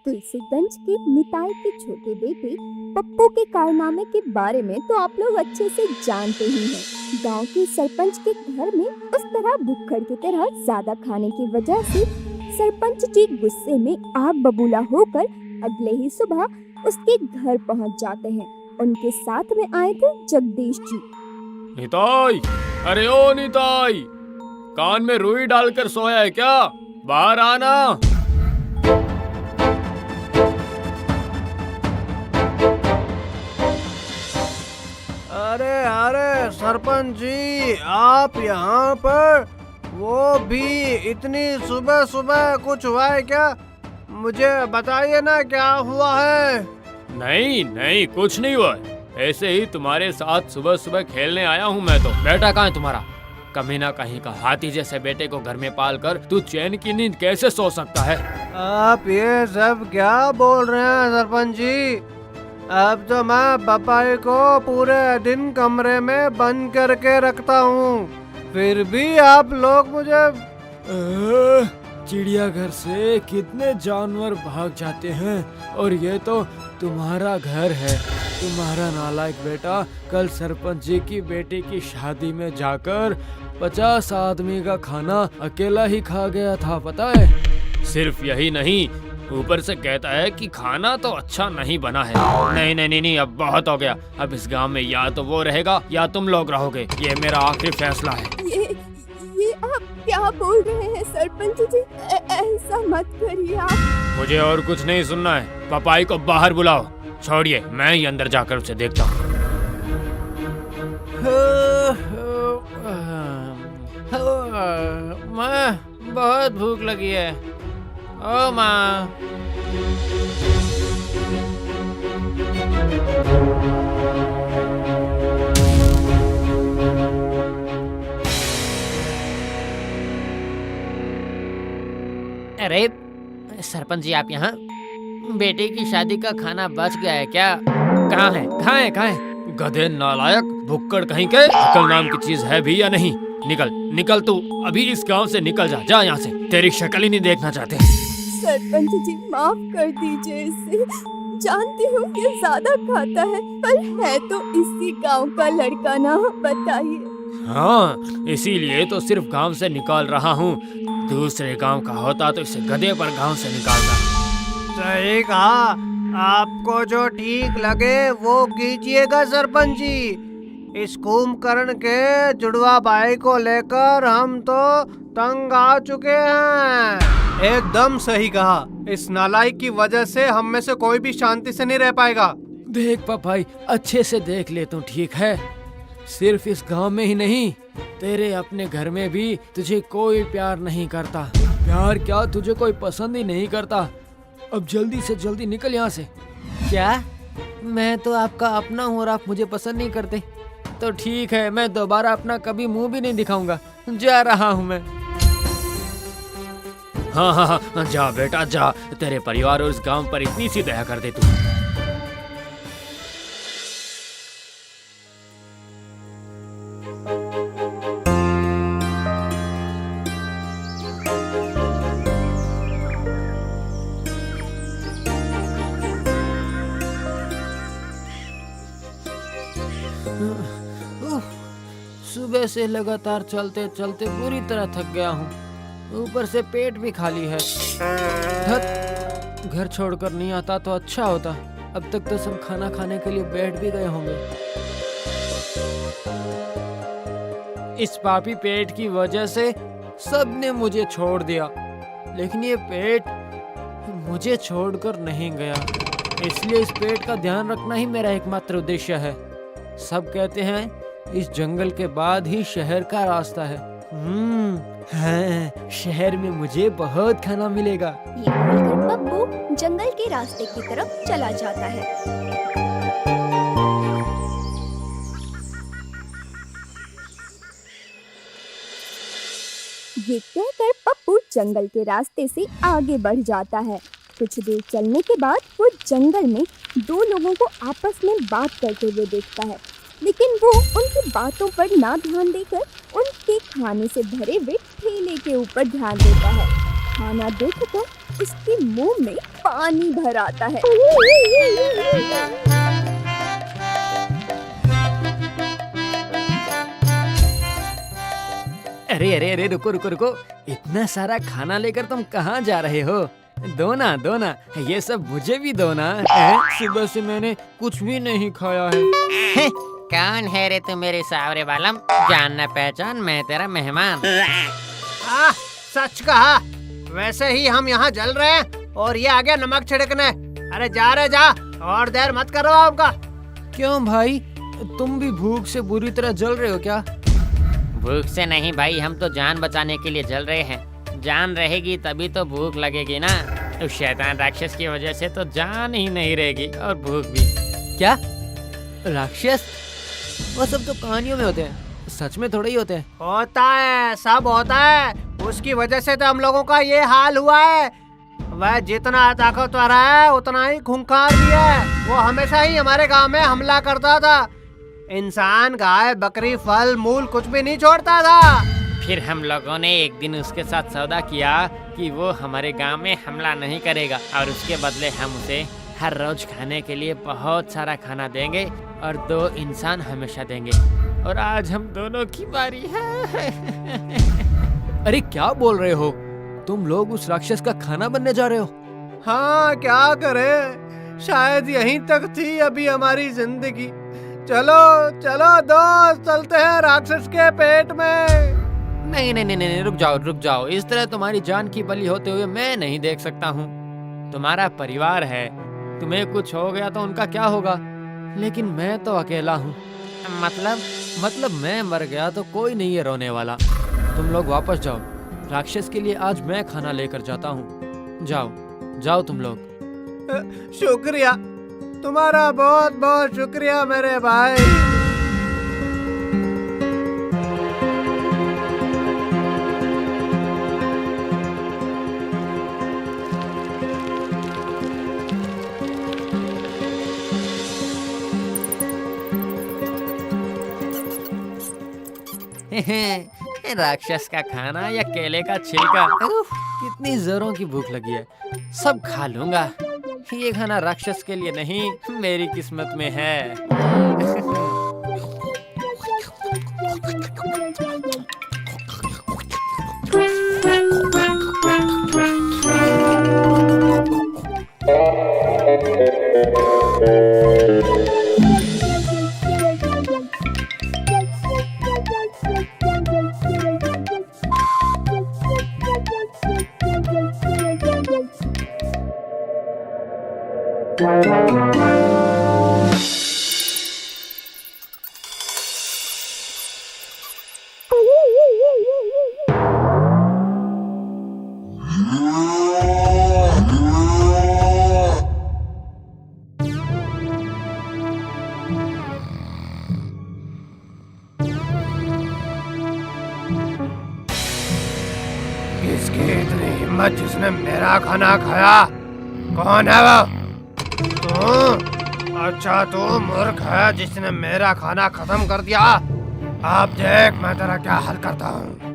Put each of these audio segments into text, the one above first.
तुलसीगंज के निताई के छोटे बेटे पप्पू के कारनामे के बारे में तो आप लोग अच्छे से जानते ही हैं। गांव के सरपंच के घर में उस तरह भुक्खड़ की तरह ज्यादा खाने की वजह से सरपंच जी गुस्से में आग बबूला होकर अगले ही सुबह उसके घर पहुंच जाते हैं। उनके साथ में आए थे जगदीश जी। निताई, अरे ओ निताई, कान में रुई डालकर सोया है क्या? बाहर आना। अरे अरे सरपंच जी, आप यहाँ पर, वो भी इतनी सुबह सुबह? कुछ हुआ है क्या? मुझे बताइए ना, क्या हुआ है? नहीं नहीं, कुछ नहीं हुआ है। ऐसे ही तुम्हारे साथ सुबह सुबह खेलने आया हूँ मैं तो। बेटा कहाँ है तुम्हारा? कमीना कहीं का, हाथी जैसे बेटे को घर में पाल कर तू चैन की नींद कैसे सो सकता है? आप ये सब क्या बोल रहे हैं सरपंच जी? अब तो मैं पपाई को पूरे दिन कमरे में बंद करके रखता हूँ, फिर भी आप लोग मुझे। चिड़ियाघर से कितने जानवर भाग जाते हैं और ये तो तुम्हारा घर है। तुम्हारा नालायक बेटा कल सरपंच जी की बेटी की शादी में जाकर 50 आदमी का खाना अकेला ही खा गया था, पता है? सिर्फ यही नहीं, ऊपर से कहता है कि खाना तो अच्छा नहीं बना है। नहीं नहीं नहीं नहीं, अब बहुत हो गया। अब इस गांव में या तो वो रहेगा या तुम लोग रहोगे। ये मेरा आखिरी फैसला है। ये आप क्या बोल रहे हैं सरपंच जी? ऐसा मत करिए आप। मुझे और कुछ नहीं सुनना है। पपाई को बाहर बुलाओ। छोड़िए, मैं ही अंदर जाकर उसे देखता हूँ। माँ, बहुत भूख लगी है। ओ माँ। अरे सरपंच जी, आप यहाँ? बेटे की शादी का खाना बच गया है क्या? कहाँ है, कहाँ है, कहाँ है? गधे, नालायक, भुक्कड़ कहीं के। अकल नाम की चीज है भी या नहीं? निकल निकल, तू अभी इस गांव से निकल जा। जा यहाँ से, तेरी शक्ल ही नहीं देखना चाहते। सरपंच जी माफ कर दीजिए इसे। जानती हूँ ये ज्यादा खाता है, पर है तो इसी गांव का लड़का ना, बताइए। हाँ, इसीलिए तो सिर्फ गांव से निकाल रहा हूँ। दूसरे गांव का होता तो इसे गधे पर गांव से निकालता। सही कहा। आपको जो ठीक लगे वो कीजिएगा सरपंच जी। इस कुंभकर्ण के जुड़वा भाई को लेकर हम तो तंग आ चुके हैं। एकदम सही कहा। इस नालायक की वजह से हम में से कोई भी शांति से नहीं रह पाएगा। देख पपाई, अच्छे से देख ले तू, ठीक है? सिर्फ इस गांव में ही नहीं, तेरे अपने घर में भी तुझे कोई प्यार नहीं करता। प्यार क्या, तुझे कोई पसंद ही नहीं करता। अब जल्दी से जल्दी निकल यहाँ से। क्या? मैं तो आपका अपना हूँ और आप मुझे पसंद नहीं करते? तो ठीक है, मैं दोबारा अपना कभी मुंह भी नहीं दिखाऊंगा। जा रहा हूँ मैं। हाँ हाँ हाँ, जा बेटा जा। तेरे परिवार और इस गांव पर इतनी सी दया कर दे तू। सुबह से लगातार चलते चलते पूरी तरह थक गया हूँ। ऊपर से पेट भी खाली है। घर छोड़कर नहीं आता तो अच्छा होता। अब तक तो सब खाना खाने के लिए बैठ भी गए होंगे। इस पापी पेट की वजह से सबने मुझे छोड़ दिया, लेकिन ये पेट मुझे छोड़कर नहीं गया। इसलिए इस पेट का ध्यान रखना ही मेरा एकमात्र उद्देश्य है। सब कहते हैं इस जंगल के बाद ही शहर का रास्ता है। हाँ, शहर में मुझे बहुत खाना मिलेगा। ये बोलकर पप्पू जंगल के रास्ते की तरफ चला जाता है। ये कहकर पप्पू जंगल के रास्ते से आगे बढ़ जाता है। कुछ देर चलने के बाद वो जंगल में दो लोगों को आपस में बात करते हुए देखता है, लेकिन वो उनकी बातों पर ना ध्यान देकर उनके खाने से भरे हुए ठेले के ऊपर ध्यान देता है। खाना देखकर उसके मुंह में पानी भर आता है। अरे अरे अरे, रुको रुको रुको, इतना सारा खाना लेकर तुम कहाँ जा रहे हो? दो ना दो ना, ये सब मुझे भी दो ना। सुबह से मैंने कुछ भी नहीं खाया है। कौन है रे तू मेरे सावरे बालम? जानना पहचान, मैं तेरा मेहमान। सच कहा। वैसे ही हम यहाँ जल रहे हैं और ये आ गया नमक छिड़कने। अरे जा रे जा, और देर मत करो आपका। क्यों भाई, तुम भी भूख से बुरी तरह जल रहे हो क्या? भूख से नहीं भाई, हम तो जान बचाने के लिए जल रहे हैं। जान रहेगी तभी तो भूख लगेगी ना। उस शैतान राक्षस की वजह से तो जान ही नहीं रहेगी और भूख भी। क्या राक्षस? वो सब तो कहानियों में होते हैं, सच में थोड़ा ही होते हैं। होता है, सब होता है। उसकी वजह से तो हम लोगों का ये हाल हुआ है। वह जितना ताकतवर है उतना ही खूंखार भी है। वो हमेशा ही हमारे गांव में हमला करता था। इंसान, गाय, बकरी, फल मूल कुछ भी नहीं छोड़ता था। फिर हम लोगों ने एक दिन उसके साथ सौदा किया कि वो हमारे गांव में हमला नहीं करेगा और उसके बदले हम उसे हर रोज खाने के लिए बहुत सारा खाना देंगे और 2 इंसान हमेशा देंगे। और आज हम दोनों की बारी है। अरे क्या बोल रहे हो? तुम लोग उस राक्षस का खाना बनने जा रहे हो? हाँ, क्या करे, शायद यहीं तक थी अभी हमारी जिंदगी। चलो चलो दोस्त, चलते हैं राक्षस के पेट में। नहीं नहीं नहीं नहीं, रुक जाओ रुक जाओ। इस तरह तुम्हारी जान की बलि होते हुए मैं नहीं देख सकता हूँ। तुम्हारा परिवार है, तुम्हें कुछ हो गया तो उनका क्या होगा? लेकिन मैं तो अकेला हूँ। मतलब मैं मर गया तो कोई नहीं है रोने वाला। तुम लोग वापस जाओ, राक्षस के लिए आज मैं खाना लेकर जाता हूँ। जाओ जाओ तुम लोग। शुक्रिया, तुम्हारा बहुत बहुत शुक्रिया मेरे भाई। राक्षस का खाना या केले का छिलका? कितनी जोरों की भूख लगी है, सब खा लूंगा। ये खाना राक्षस के लिए नहीं, मेरी किस्मत में है। किसकी इतनी हिम्मत जिसने मेरा खाना खाया? कौन है वो? तू? अच्छा, तू मूर्ख है जिसने मेरा खाना खत्म कर दिया। अब देख मैं तेरा क्या हल करता हूँ।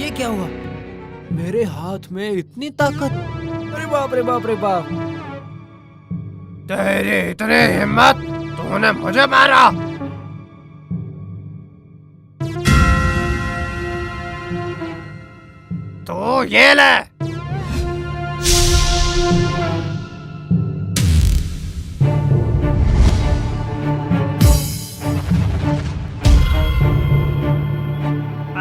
ये क्या हुआ? मेरे हाथ में इतनी ताकत! अरे बाप रे बाप रे बाप! तेरी इतनी हिम्मत, तूने मुझे मारा? तो ये ले।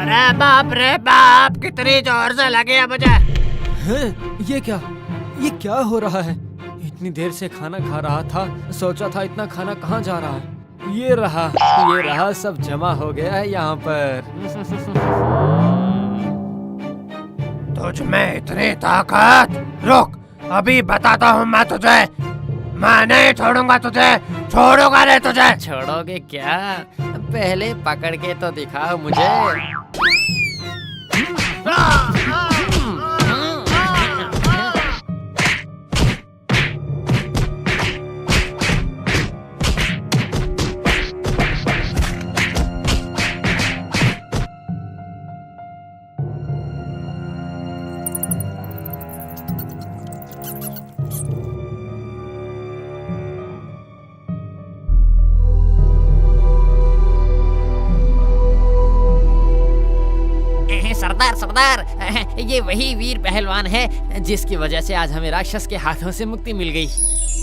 अरे बाप रे बाप, कितनी जोर से लगे है मुझे। हैं? ये क्या हो रहा है? इतनी देर से खाना खा रहा था, सोचा था इतना खाना कहाँ जा रहा है। ये रहा सब जमा हो गया है यहाँ पर। तुझ में इतनी ताकत? रुक, अभी बताता हूँ मैं तुझे। मैं नहीं छोड़ूंगा तुझे, छोड़ूंगा नहीं तुझे। छोड़ोगे क्या? पहले पकड़ के तो दिखाओ मुझे। सरदार सरदार, ये वही वीर पहलवान है जिसकी वजह से आज हमें राक्षस के हाथों से मुक्ति मिल गई।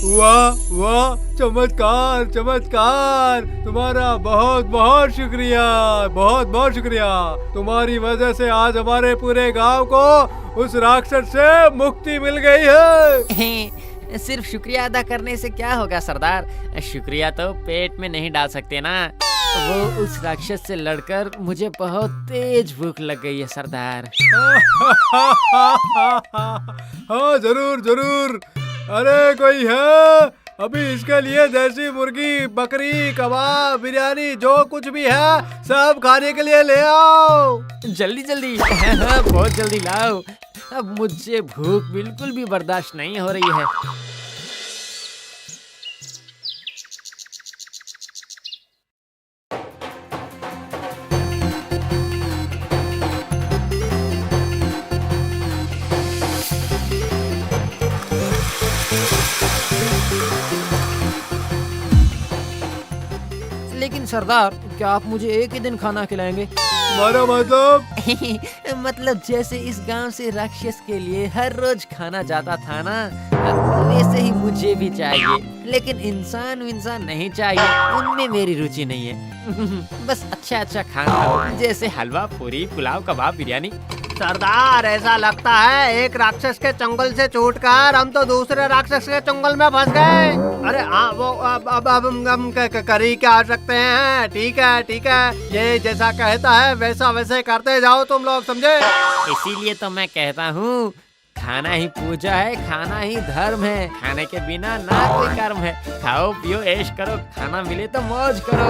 वाह वाह, चमत्कार चमत्कार, तुम्हारा बहुत बहुत शुक्रिया, बहुत बहुत शुक्रिया। तुम्हारी वजह से आज हमारे पूरे गांव को उस राक्षस से मुक्ति मिल गई है। सिर्फ शुक्रिया अदा करने से क्या होगा सरदार, शुक्रिया तो पेट में नहीं डाल सकते ना। वो उस राक्षस से लड़कर मुझे बहुत तेज भूख लग गई है सरदार। हाँ जरूर जरूर। अरे कोई है अभी इसके लिए देसी मुर्गी, बकरी, कबाब, बिरयानी जो कुछ भी है सब खाने के लिए ले आओ। जल्दी जल्दी बहुत जल्दी लाओ, अब मुझे भूख बिल्कुल भी बर्दाश्त नहीं हो रही है। लेकिन सरदार, क्या आप मुझे एक ही दिन खाना खिलाएंगे? हमारा मतलब मतलब जैसे इस गांव से राक्षस के लिए हर रोज खाना जाता था ना, वैसे ही मुझे भी चाहिए। लेकिन इंसान नहीं चाहिए, उनमें मेरी रुचि नहीं है। बस अच्छा अच्छा खाना, जैसे हलवा, पूरी, पुलाव, कबाब, बिरयानी। सरदार, ऐसा लगता है एक राक्षस के चंगुल से छूटकर हम तो दूसरे राक्षस के चंगुल में फंस गए। अरे हाँ, वो अब हम करी क्या सकते हैं। ठीक है, ये जैसा कहता है वैसा वैसे करते जाओ तुम लोग, समझे? इसीलिए तो मैं कहता हूँ, खाना ही पूजा है, खाना ही धर्म है, खाने के बिना ना कोई कर्म है। खाओ पियो ऐश करो, खाना मिले तो मौज करो।